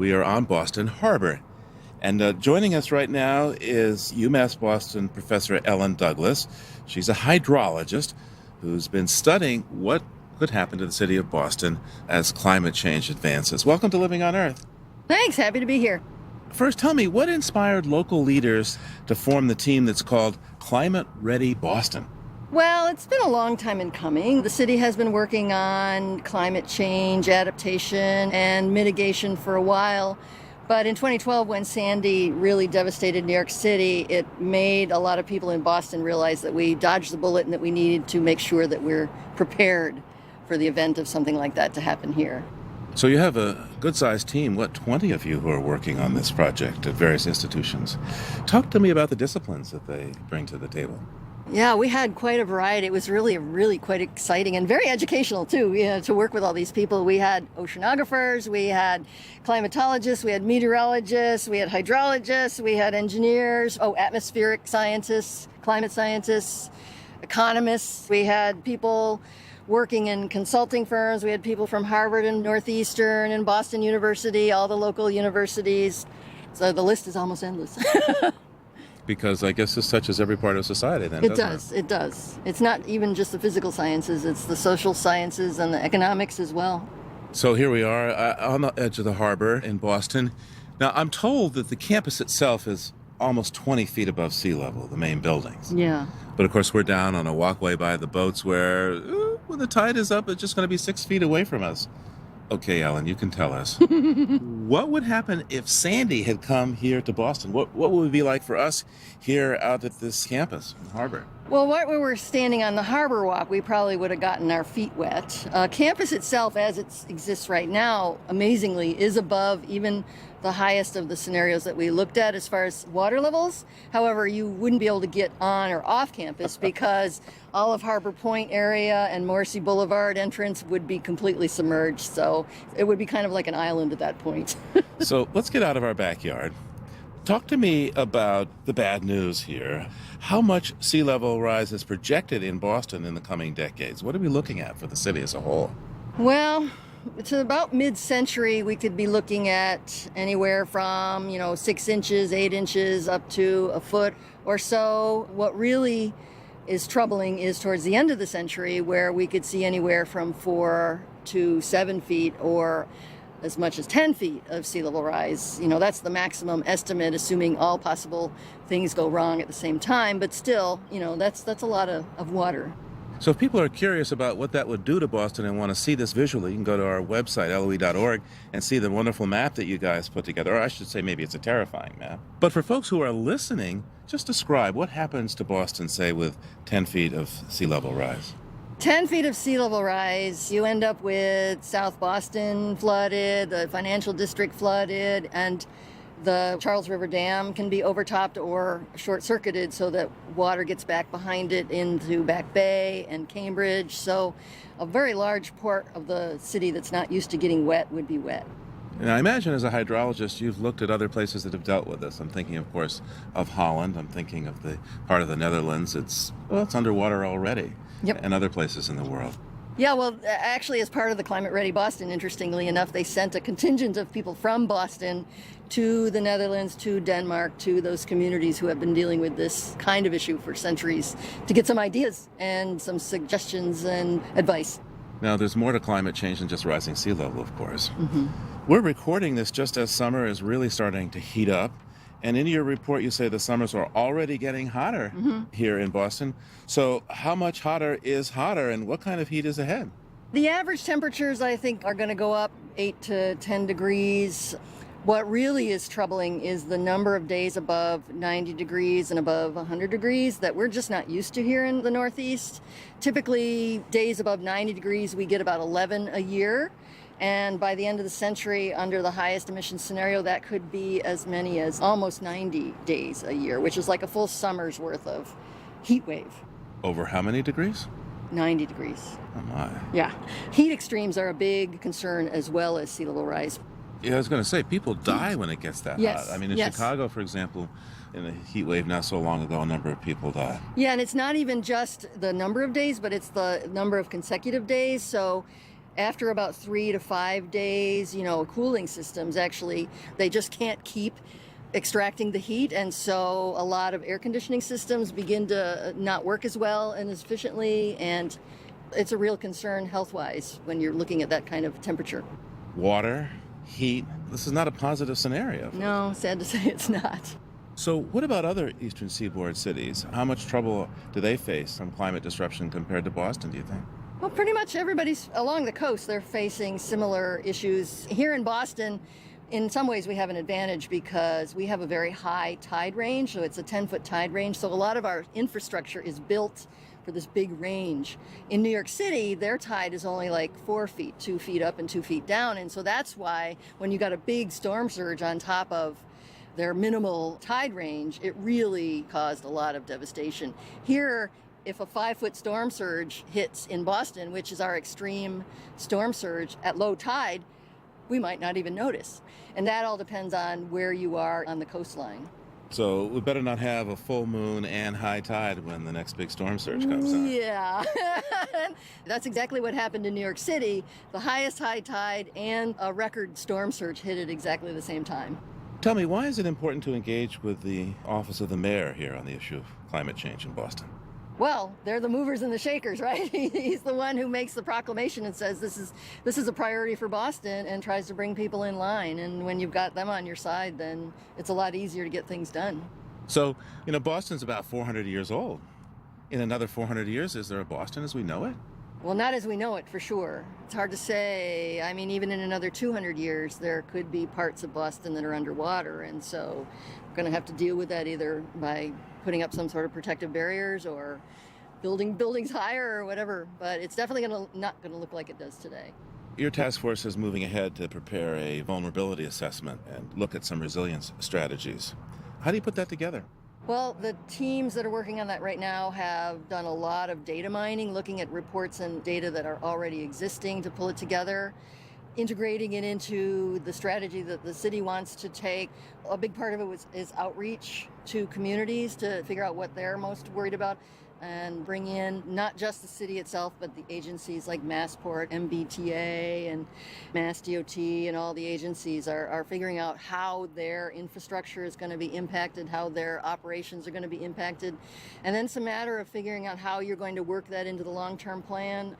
We are on Boston Harbor. And joining us right now is UMass Boston professor Ellen Douglas. She's a hydrologist who's been studying what could happen to the city of Boston as climate change advances. Welcome to Living on Earth. Thanks, happy to be here. First, tell me, what inspired local leaders to form the team that's called Climate Ready Boston? Well, it's been a long time in coming. The city has been working on climate change, adaptation, and mitigation for a while. But in 2012, when Sandy really devastated New York City, it made a lot of people in Boston realize that we dodged the bullet and that we needed to make sure that we're prepared for the event of something like that to happen here. So you have a good-sized team, 20 of you who are working on this project at various institutions. Talk to me about the disciplines that they bring to the table. Yeah, we had quite a variety. It was really quite exciting and very educational, too, to work with all these people. We had oceanographers, we had climatologists, we had meteorologists, we had hydrologists, we had engineers, atmospheric scientists, climate scientists, economists. We had people working in consulting firms. We had people from Harvard and Northeastern and Boston University, all the local universities. So the list is almost endless. Because I guess this touches every part of society then, doesn't it? It does. It's not even just the physical sciences, it's the social sciences and the economics as well. So here we are on the edge of the harbor in Boston. Now, I'm told that the campus itself is almost 20 feet above sea level, the main buildings. Yeah. But of course, we're down on a walkway by the boats where, when the tide is up, it's just going to be 6 feet away from us. Okay, Ellen, you can tell us. What would happen if Sandy had come here to Boston? What would it be like for us here out at this campus in the harbor? Well, while we were standing on the harbor walk, we probably would have gotten our feet wet. Campus itself, as it exists right now, amazingly, is above even the highest of the scenarios that we looked at as far as water levels. However, you wouldn't be able to get on or off campus because all of Harbor Point area and Morrissey Boulevard entrance would be completely submerged. So it would be kind of like an island at that point. So let's get out of our backyard. Talk to me about the bad news here. How much sea level rise is projected in Boston in the coming decades? What are we looking at for the city as a whole? Well, to about mid-century, we could be looking at anywhere from, 6 inches, 8 inches, up to a foot or so. What really is troubling is towards the end of the century, where we could see anywhere from 4 to 7 feet or as much as 10 feet of sea level rise. That's the maximum estimate, assuming all possible things go wrong at the same time. But still, that's a lot of water. So if people are curious about what that would do to Boston and want to see this visually, you can go to our website, loe.org, and see the wonderful map that you guys put together. Or I should say maybe it's a terrifying map. But for folks who are listening, just describe what happens to Boston, say, with 10 feet of sea level rise. 10 feet of sea level rise, you end up with South Boston flooded, the financial district flooded, and the Charles River Dam can be overtopped or short-circuited so that water gets back behind it into Back Bay and Cambridge. So a very large part of the city that's not used to getting wet would be wet. And I imagine as a hydrologist, you've looked at other places that have dealt with this. I'm thinking, of course, of Holland. I'm thinking of the part of the Netherlands. It's underwater already. Yep. And other places in the world. Yeah, well, actually, as part of the Climate Ready Boston, interestingly enough, they sent a contingent of people from Boston to the Netherlands, to Denmark, to those communities who have been dealing with this kind of issue for centuries to get some ideas and some suggestions and advice. Now, there's more to climate change than just rising sea level, of course. Mm-hmm. We're recording this just as summer is really starting to heat up. And in your report, you say the summers are already getting hotter here in Boston. So how much hotter is hotter, and what kind of heat is ahead? The average temperatures, I think, are going to go up 8 to 10 degrees. What really is troubling is the number of days above 90 degrees and above 100 degrees that we're just not used to here in the Northeast. Typically, days above 90 degrees, we get about 11 a year. And by the end of the century, under the highest emission scenario, that could be as many as almost 90 days a year, which is like a full summer's worth of heat wave. Over how many degrees? 90 degrees. Oh my. Yeah. Heat extremes are a big concern as well as sea level rise. Yeah, I was going to say, people die when it gets that Yes, hot. I mean, in yes. Chicago, for example, in a heat wave not so long ago, a number of people died. Yeah, and it's not even just the number of days, but it's the number of consecutive days. So After about 3 to 5 days, cooling systems actually, they just can't keep extracting the heat. And so a lot of air conditioning systems begin to not work as well and as efficiently. And it's a real concern health-wise when you're looking at that kind of temperature. Water, heat, this is not a positive scenario. No, sad to say it's not. So what about other Eastern Seaboard cities? How much trouble do they face from climate disruption compared to Boston, do you think? Well, pretty much everybody's along the coast, they're facing similar issues. Here in Boston, in some ways we have an advantage because we have a very high tide range, so it's a 10-foot tide range. So a lot of our infrastructure is built for this big range. In New York City, their tide is only like 4 feet, 2 feet up and 2 feet down. And so that's why when you got a big storm surge on top of their minimal tide range, it really caused a lot of devastation. Here, if a 5-foot storm surge hits in Boston, which is our extreme storm surge at low tide, we might not even notice. And that all depends on where you are on the coastline. So we better not have a full moon and high tide when the next big storm surge comes on. Yeah, that's exactly what happened in New York City. The highest high tide and a record storm surge hit at exactly the same time. Tell me, why is it important to engage with the office of the mayor here on the issue of climate change in Boston? Well, they're the movers and the shakers, right? He's the one who makes the proclamation and says this is a priority for Boston and tries to bring people in line. And when you've got them on your side, then it's a lot easier to get things done. So, Boston's about 400 years old. In another 400 years, is there a Boston as we know it? Well, not as we know it, for sure. It's hard to say. I mean, even in another 200 years, there could be parts of Boston that are underwater. And so we're going to have to deal with that either by putting up some sort of protective barriers or building buildings higher or whatever. But it's definitely not going to look like it does today. Your task force is moving ahead to prepare a vulnerability assessment and look at some resilience strategies. How do you put that together? Well, the teams that are working on that right now have done a lot of data mining, looking at reports and data that are already existing to pull it together, integrating it into the strategy that the city wants to take. A big part of it is outreach to communities to figure out what they're most worried about and bring in not just the city itself, but the agencies like Massport, MBTA, and MassDOT, and all the agencies are figuring out how their infrastructure is going to be impacted, how their operations are going to be impacted. And then it's a matter of figuring out how you're going to work that into the long-term plan.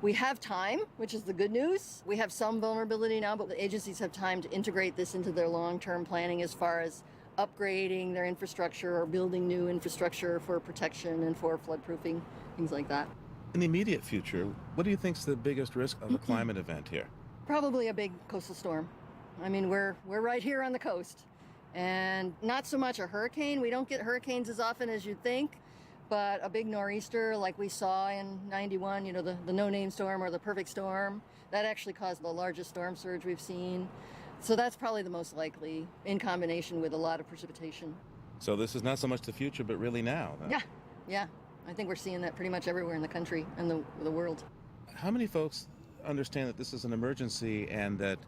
We have time, which is the good news. We have some vulnerability now, but the agencies have time to integrate this into their long-term planning as far as upgrading their infrastructure or building new infrastructure for protection and for floodproofing, things like that. In the immediate future, what do you think is the biggest risk of a climate event here? Probably a big coastal storm. I mean, we're right here on the coast. And not so much a hurricane. We don't get hurricanes as often as you'd think. But a big nor'easter like we saw in 91, the no-name storm or the perfect storm, that actually caused the largest storm surge we've seen. So that's probably the most likely, in combination with a lot of precipitation. So this is not so much the future, but really now. Huh? Yeah. I think we're seeing that pretty much everywhere in the country and the world. How many folks understand that this is an emergency and that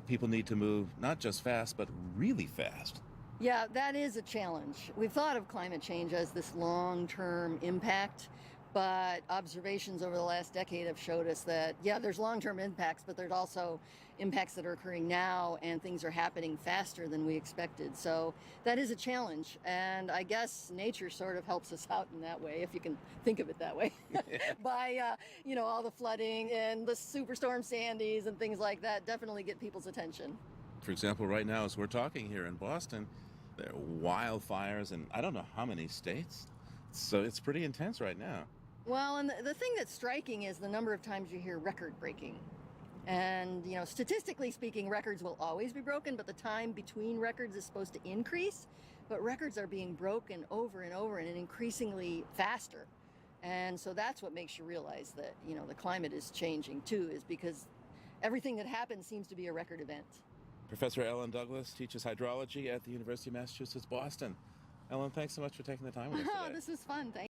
people need to move not just fast, but really fast? Yeah, that is a challenge. We've thought of climate change as this long-term impact, but observations over the last decade have showed us that, yeah, there's long-term impacts, but there's also impacts that are occurring now, and things are happening faster than we expected. So that is a challenge, and I guess nature sort of helps us out in that way, if you can think of it that way, by, all the flooding and the superstorm Sandys and things like that definitely get people's attention. For example, right now, as we're talking here in Boston, there are wildfires in I don't know how many states. So it's pretty intense right now. Well, and the thing that's striking is the number of times you hear record breaking. And, statistically speaking, records will always be broken, but the time between records is supposed to increase. But records are being broken over and over and increasingly faster. And so that's what makes you realize that, the climate is changing too, is because everything that happens seems to be a record event. Professor Ellen Douglas teaches hydrology at the University of Massachusetts, Boston. Ellen, thanks so much for taking the time with us today. This was fun. Thank